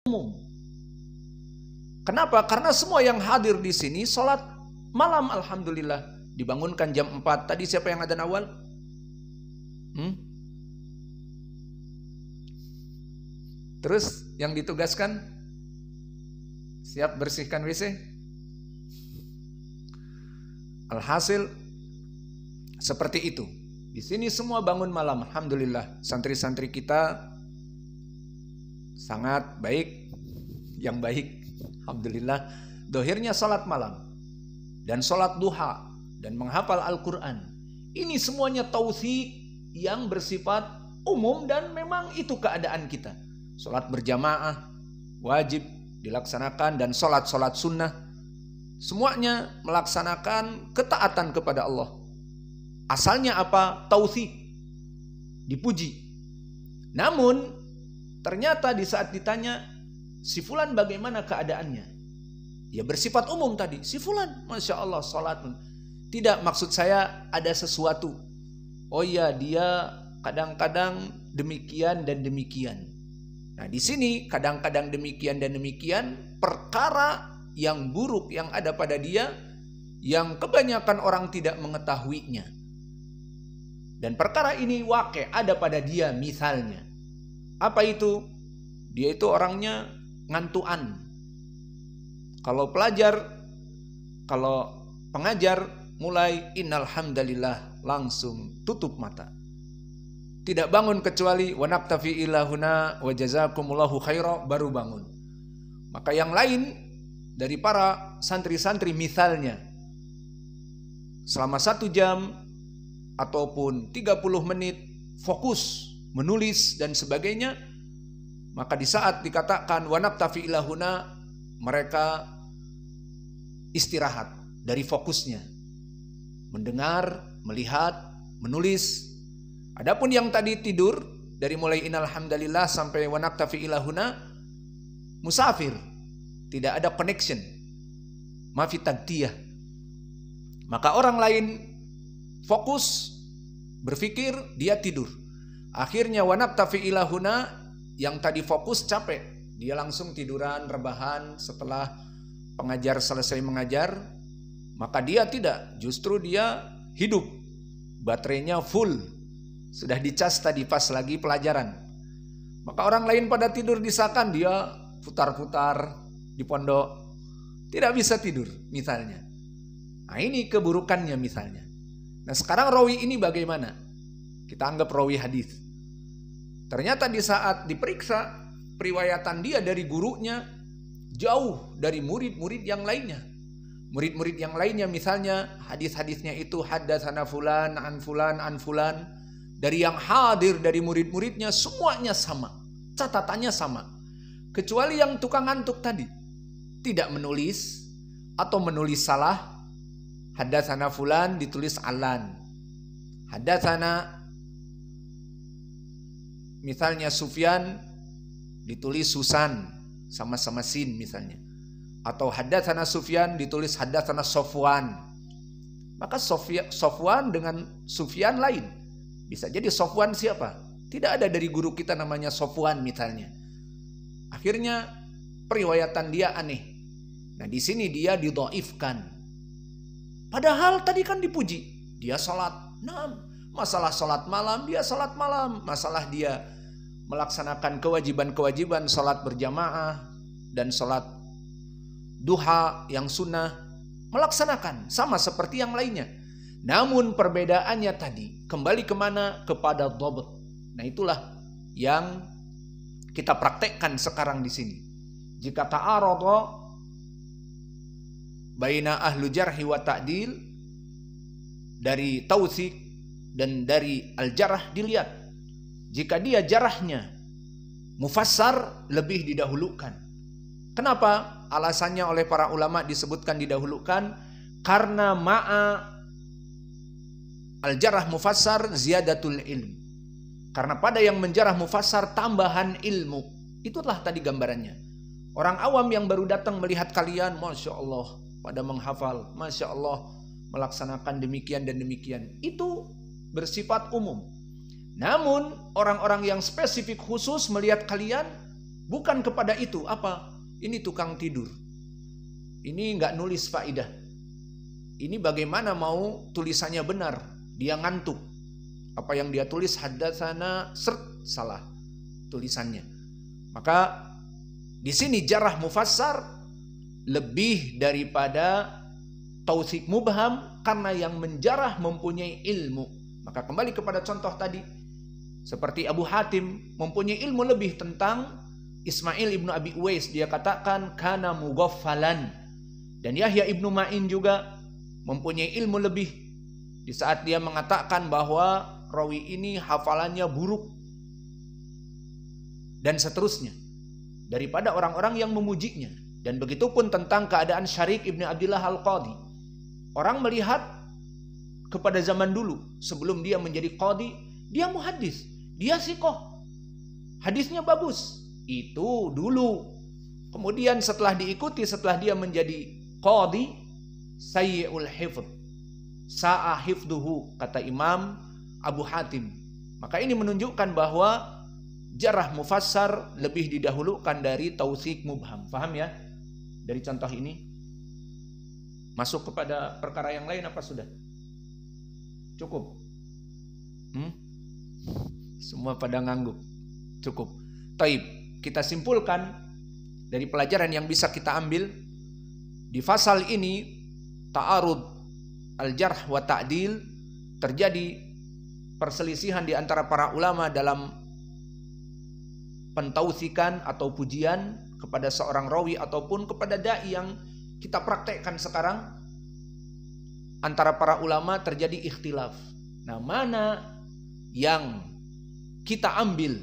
umum. Kenapa? Karena semua yang hadir di sini sholat malam, alhamdulillah. Dibangunkan jam 4. Tadi siapa yang adzan awal? Terus yang ditugaskan siap bersihkan WC. Alhasil seperti itu. Di sini semua bangun malam, alhamdulillah. Santri-santri kita sangat baik, yang baik, alhamdulillah. Dohirnya salat malam dan salat duha dan menghafal Al-Quran. Ini semuanya taufik yang bersifat umum dan memang itu keadaan kita. Salat berjamaah wajib dilaksanakan dan salat-salat sunnah semuanya melaksanakan ketaatan kepada Allah. Asalnya apa? Taufik, dipuji. Namun ternyata di saat ditanya, si fulan bagaimana keadaannya? Ya bersifat umum tadi. Si fulan, Masya Allah, sholat. Tidak, maksud saya ada sesuatu. Oh iya, dia kadang-kadang demikian dan demikian. Nah di sini kadang-kadang demikian dan demikian, perkara yang buruk yang ada pada dia, yang kebanyakan orang tidak mengetahuinya. Dan perkara ini waqi' ada pada dia misalnya. Apa itu? Dia itu orangnya ngantuan. Kalau pelajar, kalau pengajar mulai innal hamdalillah langsung tutup mata. Tidak bangun kecuali wa naktafi ilahuna wa jazakumullahu khaira baru bangun. Maka yang lain dari para santri-santri misalnya selama 1 jam ataupun 30 menit fokus menulis dan sebagainya, maka di saat dikatakan wa naktafi ilahuna mereka istirahat dari fokusnya, mendengar, melihat, menulis. Adapun yang tadi tidur dari mulai innal hamdalillah sampai wa naktafi ilahuna musafir, tidak ada connection, mafi tagtiyah. Maka orang lain fokus berpikir, dia tidur. Akhirnya wa naktafi ilahuna yang tadi fokus capek, dia langsung tiduran, rebahan setelah pengajar selesai mengajar. Maka dia tidak, justru dia hidup, baterainya full, sudah dicas tadi pas lagi pelajaran. Maka orang lain pada tidur disahkan, dia putar-putar di pondok, tidak bisa tidur misalnya. Nah ini keburukannya misalnya. Nah sekarang rawi ini bagaimana? Kita anggap rawi hadis. Ternyata di saat diperiksa periwayatan dia dari gurunya jauh dari murid-murid yang lainnya. Murid-murid yang lainnya misalnya hadis-hadisnya itu haddatsana fulan an fulan an fulan. Dari yang hadir dari murid-muridnya semuanya sama, catatannya sama. Kecuali yang tukang ngantuk tadi tidak menulis atau menulis salah. Haddatsana fulan ditulis alan. Haddatsana misalnya Sufyan ditulis Susan sama-sama sin misalnya. Atau haddatsana Sufyan ditulis haddatsana Sofwan. Maka Sofwan dengan Sufyan lain. Bisa jadi Sofwan siapa? Tidak ada dari guru kita namanya Sofwan misalnya. Akhirnya periwayatan dia aneh. Nah di sini dia didhaifkan. Padahal tadi kan dipuji. Dia sholat. Nah, masalah sholat malam, dia sholat malam. Masalah dia melaksanakan kewajiban-kewajiban sholat berjamaah dan sholat duha yang sunnah. Melaksanakan sama seperti yang lainnya. Namun perbedaannya tadi kembali kemana? Kepada dhabt. Nah itulah yang kita praktekkan sekarang di sini. Jika ta'arada baina ahlu jarhi wa ta'dil, dari tautsik dan dari al-jarh dilihat. Jika dia jarahnya mufassar lebih didahulukan. Kenapa? Alasannya oleh para ulama disebutkan didahulukan karena ma'a al-jarah mufassar ziyadatul ilm. Karena pada yang menjarah mufassar tambahan ilmu. Itulah tadi gambarannya. Orang awam yang baru datang melihat kalian, Masya Allah, pada menghafal, Masya Allah, melaksanakan demikian dan demikian. Itu bersifat umum. Namun orang-orang yang spesifik khusus melihat kalian, Bukan kepada itu, apa? Ini tukang tidur. Ini nggak nulis faidah. Ini bagaimana mau tulisannya benar? Dia ngantuk. Apa yang dia tulis haddatsana salah tulisannya. Maka di sini jarah mufassar lebih daripada tautsik mubham karena yang menjarah mempunyai ilmu. Maka kembali kepada contoh tadi, seperti Abu Hatim mempunyai ilmu lebih tentang Ismail ibnu Abi Uwais, dia katakan kana mughaffalan. Dan Yahya ibnu Ma'in juga mempunyai ilmu lebih di saat dia mengatakan bahwa rawi ini hafalannya buruk dan seterusnya daripada orang-orang yang memujinya. Dan begitu pun tentang keadaan Syarik ibnu Abdullah al-Qadhi. Orang melihat kepada zaman dulu sebelum dia menjadi qadhi, dia muhaddis, dia siqah, hadisnya bagus. Itu dulu. Kemudian setelah diikuti, setelah dia menjadi qadhi, sayyi'ul hifdh, sa'a hifduhu, kata Imam Abu Hatim. Maka ini menunjukkan bahwa jarah mufassar lebih didahulukan dari tautsik mubham. Paham ya? Dari contoh ini. Masuk kepada perkara yang lain apa sudah? Cukup? Semua pada ngangguk. Cukup. Taib. Kita simpulkan dari pelajaran yang bisa kita ambil di fasal ini, ta'arud al-jarh wa ta'dil, terjadi perselisihan di antara para ulama dalam pentausikan atau pujian kepada seorang rawi ataupun kepada dai yang kita praktekkan sekarang. Antara para ulama terjadi ikhtilaf. Nah, mana yang kita ambil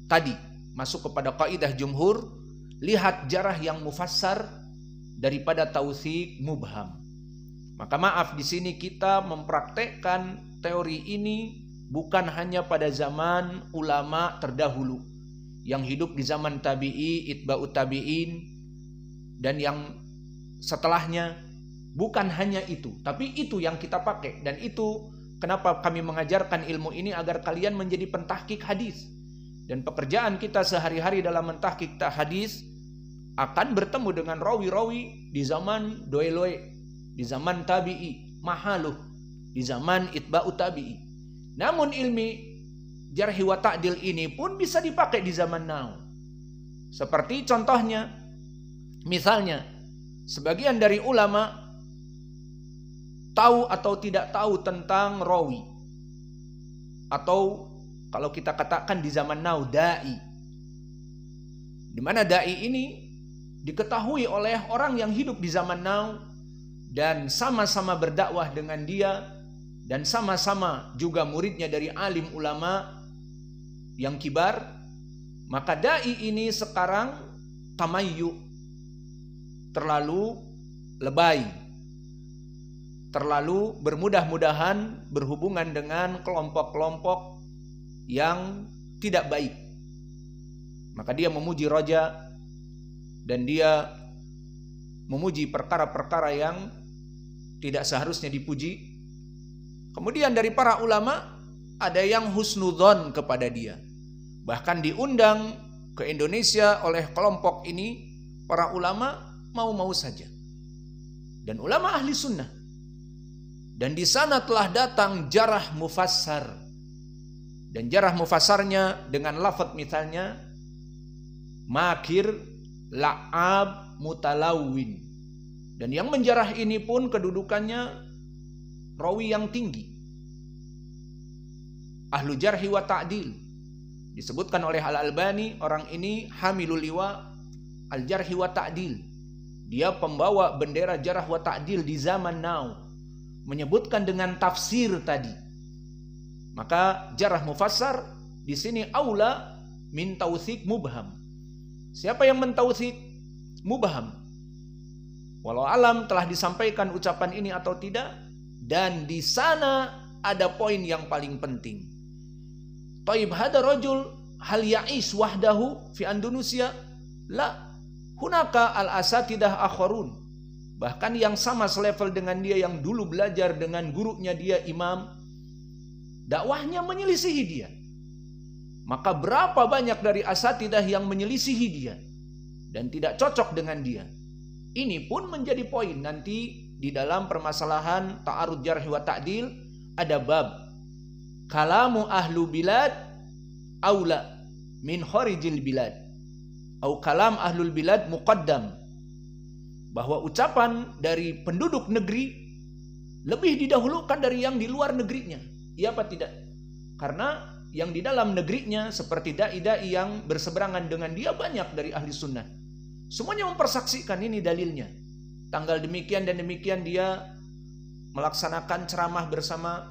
tadi masuk kepada kaidah jumhur, lihat jarah yang mufassar daripada tautsik mubham. Maka maaf, di sini kita mempraktekkan teori ini bukan hanya pada zaman ulama terdahulu yang hidup di zaman tabi'i, itba'ut tabi'in, dan yang setelahnya. Bukan hanya itu, tapi itu yang kita pakai. Dan itu kenapa kami mengajarkan ilmu ini, agar kalian menjadi pentahqiq hadis. Dan pekerjaan kita sehari-hari dalam mentahqiq hadis akan bertemu dengan rawi-rawi di zaman doeloe, di zaman tabi'i, mahaluh, di zaman itba'ut tabi'i. Namun ilmi jarhi wa ta'dil ini pun bisa dipakai di zaman now. Seperti contohnya, misalnya sebagian dari ulama tahu atau tidak tahu tentang rawi, atau kalau kita katakan di zaman now dai, di mana dai ini diketahui oleh orang yang hidup di zaman now dan sama-sama berdakwah dengan dia dan sama-sama juga muridnya dari alim ulama yang kibar. Maka dai ini sekarang tamayyu, terlalu lebay, terlalu bermudah-mudahan berhubungan dengan kelompok-kelompok yang tidak baik. Maka dia memuji roja dan dia memuji perkara-perkara yang tidak seharusnya dipuji. Kemudian dari para ulama ada yang husnudzon kepada dia, bahkan diundang ke Indonesia oleh kelompok ini. Para ulama mau-mau saja, dan ulama ahli sunnah. Dan di sana telah datang jarah mufassar. Dan jarah mufassarnya dengan lafaz misalnya makir, la'ab, mutalawin. Dan yang menjarah ini pun kedudukannya rawi yang tinggi, ahlu jarhi wa ta'dil. Disebutkan oleh Al-Albani, orang ini hamilul liwa al-jarhi wa ta'dil. Dia pembawa bendera jarah wa ta'dil di zaman now. Menyebutkan dengan tafsir tadi. Maka jarah mufassar di sini aula min tautsik mubham. Siapa yang mentautsik mubham? Walau alam telah disampaikan ucapan ini atau tidak. Dan di sana ada poin yang paling penting. Taib hada rajul hal ya'ish wahdahu fi Indonesia? La. Hunaka al-asatidah akharun. Bahkan yang sama selevel dengan dia, yang dulu belajar dengan gurunya dia imam, dakwahnya menyelisihi dia. maka berapa banyak dari asatidah yang menyelisihi dia dan tidak cocok dengan dia. Ini pun menjadi poin nanti di dalam permasalahan ta'arud jarh wa ta'dil. Ada bab kalamu ahlu bilad aula min kharijil bilad au kalam ahlul bilad muqaddam, bahwa ucapan dari penduduk negeri lebih didahulukan dari yang di luar negerinya. Iya apa tidak? Karena yang di dalam negerinya seperti dai-dai yang berseberangan dengan dia banyak dari ahli sunnah. Semuanya mempersaksikan ini dalilnya. Tanggal demikian dan demikian dia melaksanakan ceramah bersama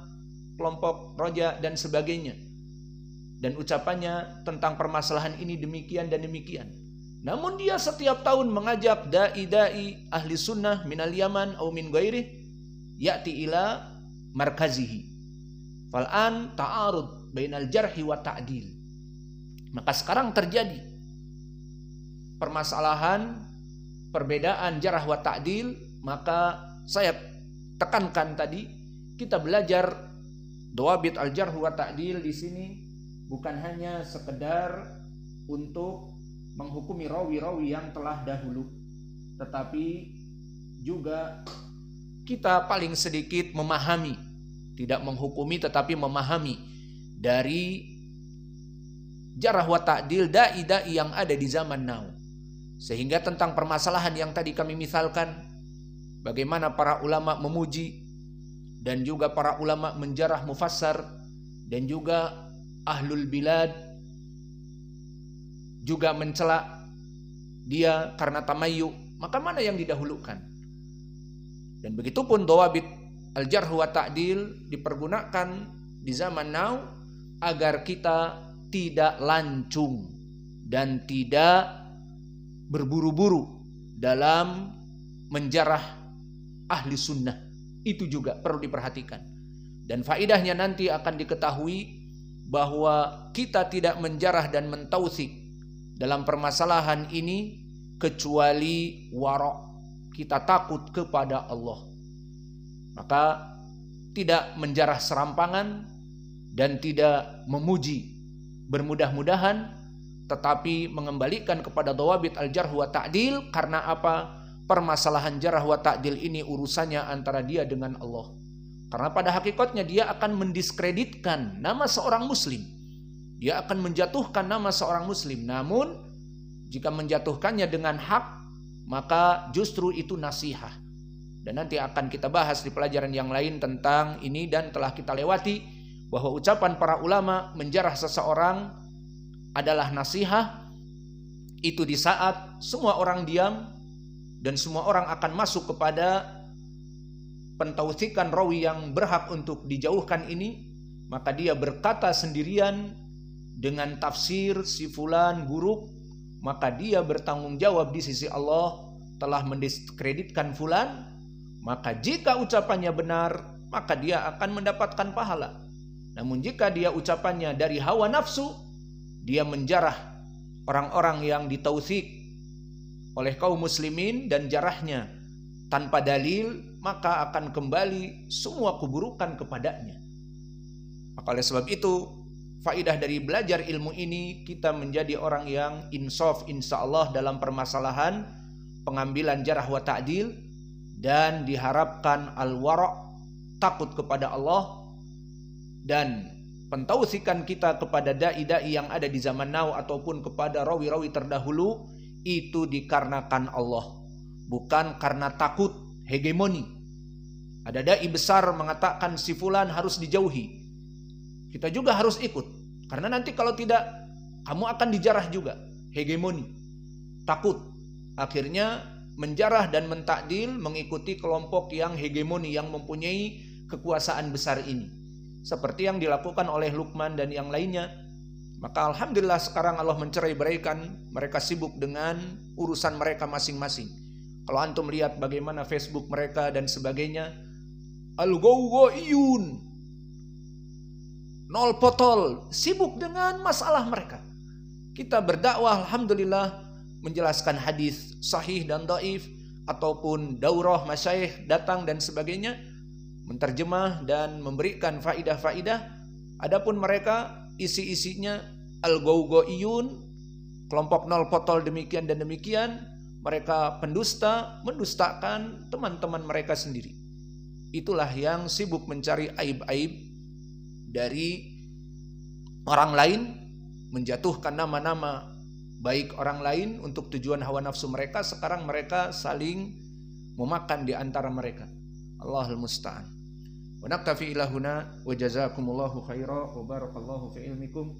kelompok roja dan sebagainya. Dan ucapannya tentang permasalahan ini demikian dan demikian. Namun dia setiap tahun mengajak dai-dai ahli sunnah minal Yaman atau min ghairih ya'ti ila markazihi. Fal'an ta'arud bainal jarhi wa ta'dil. Maka sekarang terjadi permasalahan perbedaan jarh wa ta'dil. Maka saya tekankan tadi, kita belajar dawabit al-jarh wa ta'dil di sini bukan hanya sekedar untuk menghukumi rawi-rawi yang telah dahulu, tetapi juga kita paling sedikit memahami, tidak menghukumi tetapi memahami dari jarh wa ta'dil dai-dai yang ada di zaman now. Sehingga tentang permasalahan yang tadi kami misalkan, bagaimana para ulama memuji dan juga para ulama menjarah mufassar, dan juga ahlul bilad juga mencela dia karena tamayyu, maka mana yang didahulukan? Dan begitupun dawabit al-jarh wa ta'dil dipergunakan di zaman now agar kita tidak lancung dan tidak berburu-buru dalam menjarah ahli sunnah. Itu juga perlu diperhatikan. Dan faidahnya nanti akan diketahui bahwa kita tidak menjarah dan mentautsik dalam permasalahan ini kecuali wara', kita takut kepada Allah. Maka tidak menjarah serampangan dan tidak memuji bermudah-mudahan, tetapi mengembalikan kepada dawabit al-jarh wa ta'dil. Karena apa? Permasalahan jarh wa ta'dil ini urusannya antara dia dengan Allah. Karena pada hakikatnya dia akan mendiskreditkan nama seorang muslim. Dia akan menjatuhkan nama seorang muslim. Namun jika menjatuhkannya dengan hak, maka justru itu nasihah. Dan nanti akan kita bahas di pelajaran yang lain tentang ini, dan telah kita lewati bahwa ucapan para ulama menjarah seseorang adalah nasihah. Itu di saat semua orang diam dan semua orang akan masuk kepada pentautsikan rawi yang berhak untuk dijauhkan ini, maka dia berkata sendirian dengan tafsir si fulan buruk, maka dia bertanggung jawab di sisi Allah telah mendiskreditkan fulan. Maka jika ucapannya benar, maka dia akan mendapatkan pahala. Namun jika dia ucapannya dari hawa nafsu, dia menjarah orang-orang yang ditautsik oleh kaum muslimin dan jarahnya tanpa dalil, maka akan kembali semua keburukan kepadanya. Maka oleh sebab itu, faidah dari belajar ilmu ini, kita menjadi orang yang insaf insyaallah dalam permasalahan pengambilan jarh wa ta'dil, dan diharapkan al-wara', takut kepada Allah, dan pentausikan kita kepada dai-dai yang ada di zaman now ataupun kepada rawi-rawi terdahulu itu dikarenakan Allah, bukan karena takut hegemoni. Ada dai besar mengatakan si fulan harus dijauhi, kita juga harus ikut, karena nanti kalau tidak kamu akan dijarah juga. Hegemoni, takut, akhirnya menjarah dan mentakdil mengikuti kelompok yang hegemoni, yang mempunyai kekuasaan besar ini, seperti yang dilakukan oleh Luqman dan yang lainnya. Maka alhamdulillah sekarang Allah mencerai-beraikan, mereka sibuk dengan urusan mereka masing-masing. Kalau antum lihat bagaimana Facebook mereka dan sebagainya, al-ghawiyun, nol potol, sibuk dengan masalah mereka. Kita berdakwah alhamdulillah, menjelaskan hadis sahih dan dhaif, ataupun daurah masyayikh datang dan sebagainya, menterjemah dan memberikan faidah-faidah. Adapun mereka isi-isinya al-gawgaiyun, kelompok nol potol demikian dan demikian, mereka pendusta, mendustakan teman-teman mereka sendiri. Itulah yang sibuk mencari aib-aib dari orang lain, menjatuhkan nama-nama baik orang lain untuk tujuan hawa nafsu mereka. Sekarang mereka saling memakan di antara mereka. Allahul musta'an. Wa naktafi ila huna wa jazakumullahu khaira wa barakallahu fi ilmikum.